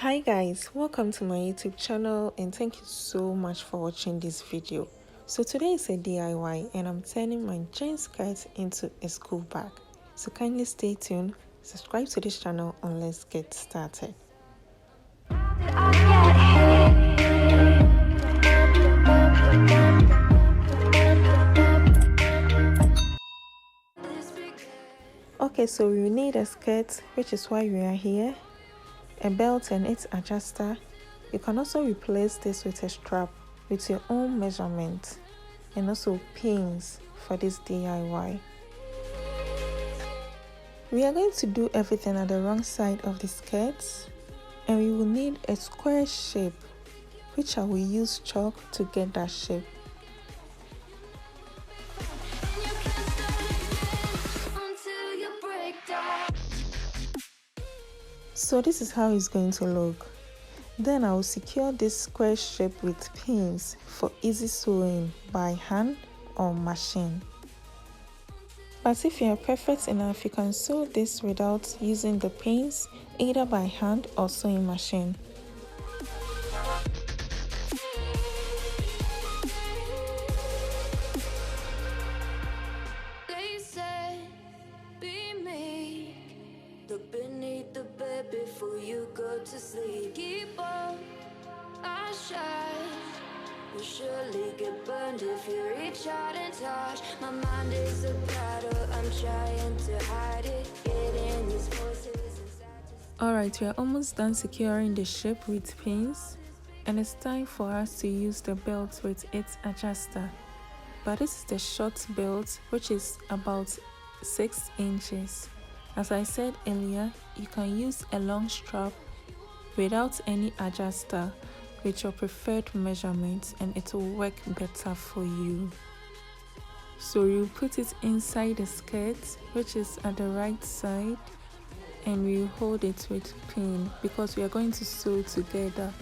Hi guys, welcome to my YouTube channel and thank you so much for watching this video. So today is a DIY and I'm turning my jean skirt into a school bag. So kindly stay tuned, subscribe to this channel and let's get started. Okay, so we need a skirt, which is why we are here, a belt and its adjuster. You can also replace this with a strap with your own measurement and also pins for this DIY. We are going to do everything at the wrong side of the skirt, and we will need a square shape, which I will use chalk to get that shape. So this is how it's going to look. Then I will secure this square shape with pins for easy sewing by hand or machine. But if you are perfect enough, you can sew this without using the pins, either by hand or sewing machine. Beneath the bed before you go to sleep. Keep on, I shine. You'll surely get burned if you reach out and touch. My mind is a battle, I'm trying to hide it. Getting these voices inside. Alright, we are almost done securing the shape with pins, and it's time for us to use the belt with its adjuster. But this is the short belt, which is about 6 inches. As I said earlier, you can use a long strap without any adjuster with your preferred measurements and it will work better for you. So you put it inside the skirt, which is at the right side, and we hold it with pin because we are going to sew together.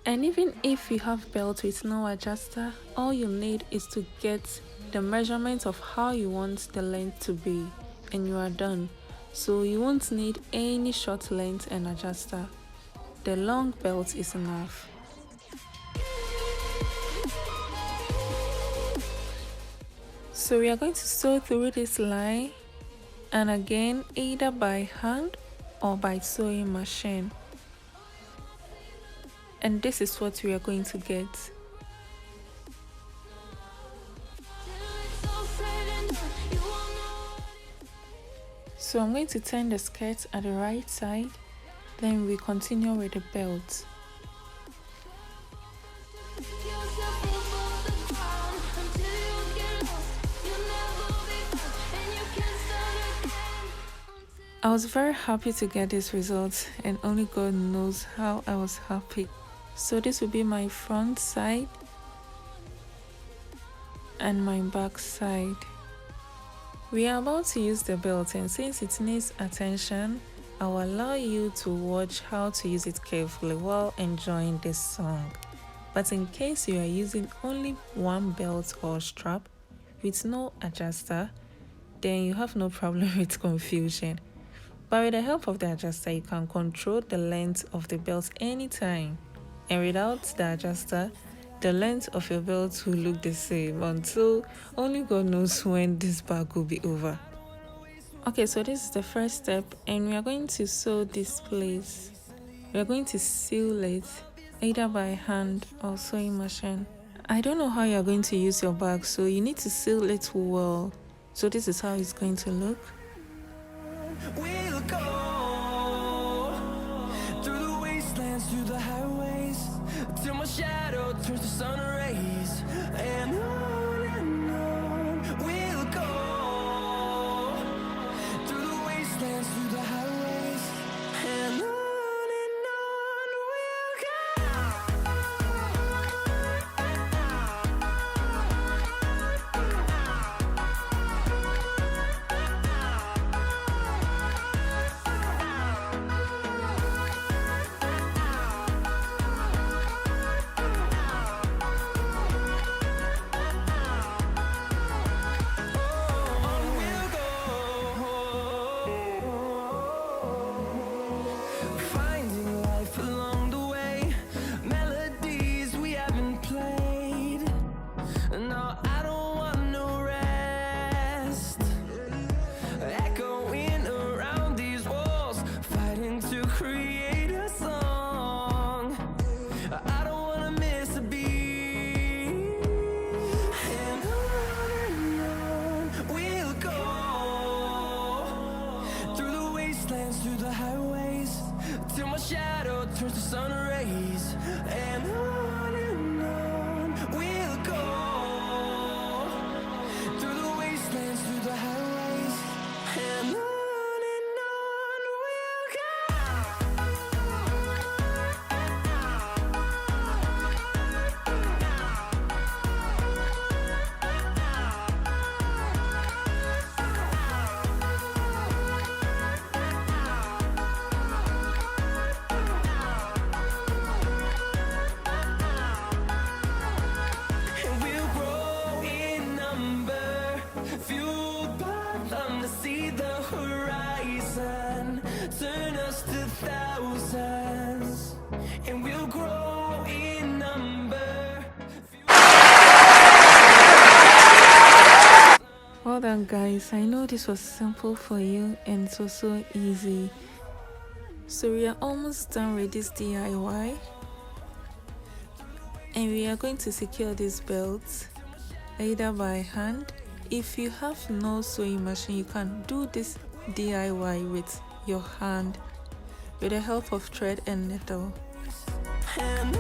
And even if you have belt with no adjuster, all you need is to get the measurement of how you want the length to be, and you are done. So you won't need any short length and adjuster. The long belt is enough. So we are going to sew through this line, and again either by hand or by sewing machine. And this is what we are going to get. So I'm going to turn the skirt at the right side, then we continue with the belt. I was very happy to get this result, and only God knows how I was happy. So this will be my front side and my back side. We are about to use the belt, and since it needs attention, I will allow you to watch how to use it carefully while enjoying this song. But in case you are using only one belt or strap with no adjuster, then you have no problem with confusion. But with the help of the adjuster, you can control the length of the belt anytime. And without the adjuster, the length of your belt will look the same until only God knows when this bag will be over. Okay, so this is the first step, and we are going to sew this place. We are going to seal it either by hand or sewing machine. I don't know how you are going to use your bag, so you need to seal it well. So this is how it's going to look. We'll go through the wastelands, through the highways, till my shadow turns to sun rays, and on we'll go through the wastelands, through the highways, and on we'll go. create a song. I don't wanna miss a beat. And on we'll go, through the wastelands, through the highways, till my shadow turns to sun rays. And on we'll go, through the wastelands, through the highways, and on we'll go. And we'll grow in number, fueled by them to see the horizon, turn us to thousands. And we'll grow in number. Well done, guys. I know this was simple for you and it was so easy. So we are almost done with this DIY. And we are going to secure this belt either by hand. If you have no sewing machine, you can do this DIY with your hand with the help of thread and needle. And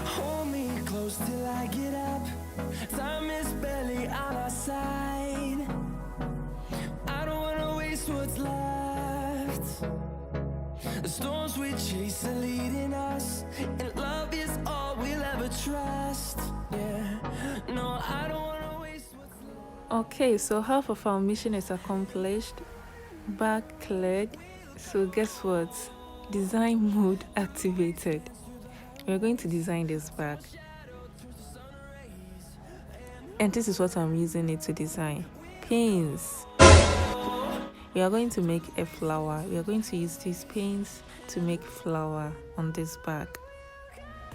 hold me close till I get up. Time is barely on our side. I don't wanna waste what's left. The storms we chase are leading us, and love is all we'll ever trust. Yeah, no, I don't wanna waste what's left. Okay, so half of our mission is accomplished. Bag cleared. So guess what? Design mode activated. We're going to design this bag. And this is what I'm using it to design. Pins. We are going to make a flower. We are going to use these pins to make flower on this bag.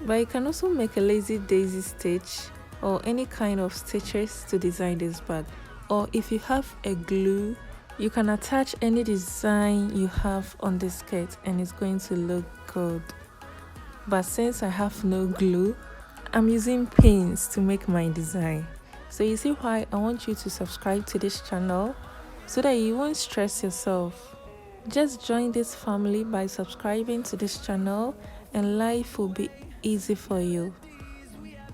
But you can also make a lazy daisy stitch or any kind of stitches to design this bag. Or if you have a glue, you can attach any design you have on the skirt and it's going to look good. But since I have no glue, I'm using pins to make my design. So you see why I want you to subscribe to this channel so that you won't stress yourself. Just join this family by subscribing to this channel and life will be easy for you.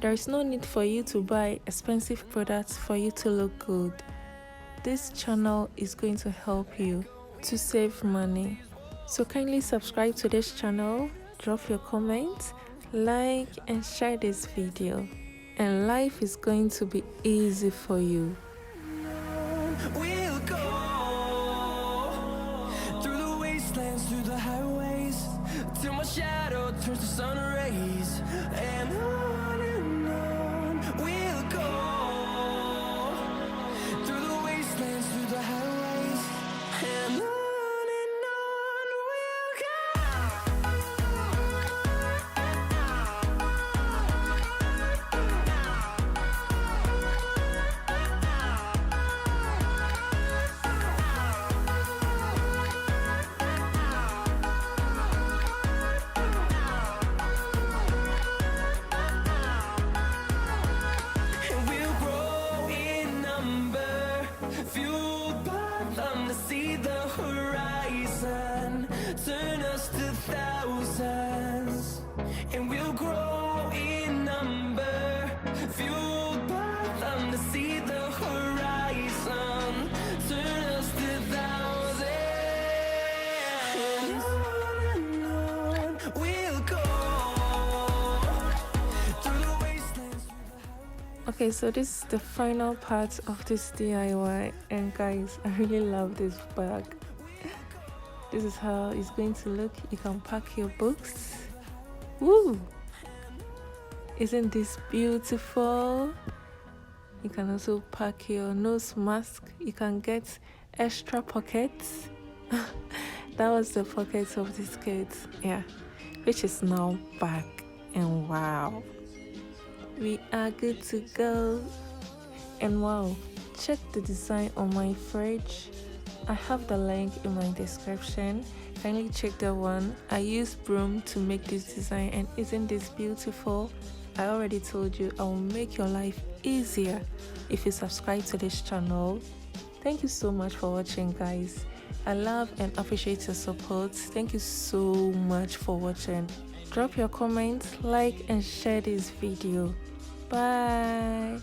There is no need for you to buy expensive products for you to look good. This channel is going to help you to save money. So kindly subscribe to this channel, drop your comments, like and share this video. And life is going to be easy for you. We'll go through the wastelands, through the highways, till my shadow turns to sun rays. And on we'll go through the wastelands, through the highways, and on we'll go. And we'll grow in number, fueled by them to see the horizon, turn us to thousands. And we'll grow in number, fueled by them to see the horizon, turn us to thousands. And on we'll go through the wastelands. Okay, so this is the final part of this DIY, and guys, I really love this bag. This is how it's going to look. You can pack your books. Woo! Isn't this beautiful? You can also pack your nose mask. You can get extra pockets That was the pocket of the skirt, yeah, which is now back. And wow, we are good to go. And wow, check the design on my fridge. I have the link in my description. Kindly check that one. I used broom to make this design, and isn't this beautiful? I already told you I will make your life easier if you subscribe to this channel. Thank you so much for watching, guys. I love and appreciate your support. Thank you so much for watching. Drop your comments, like and share this video. Bye.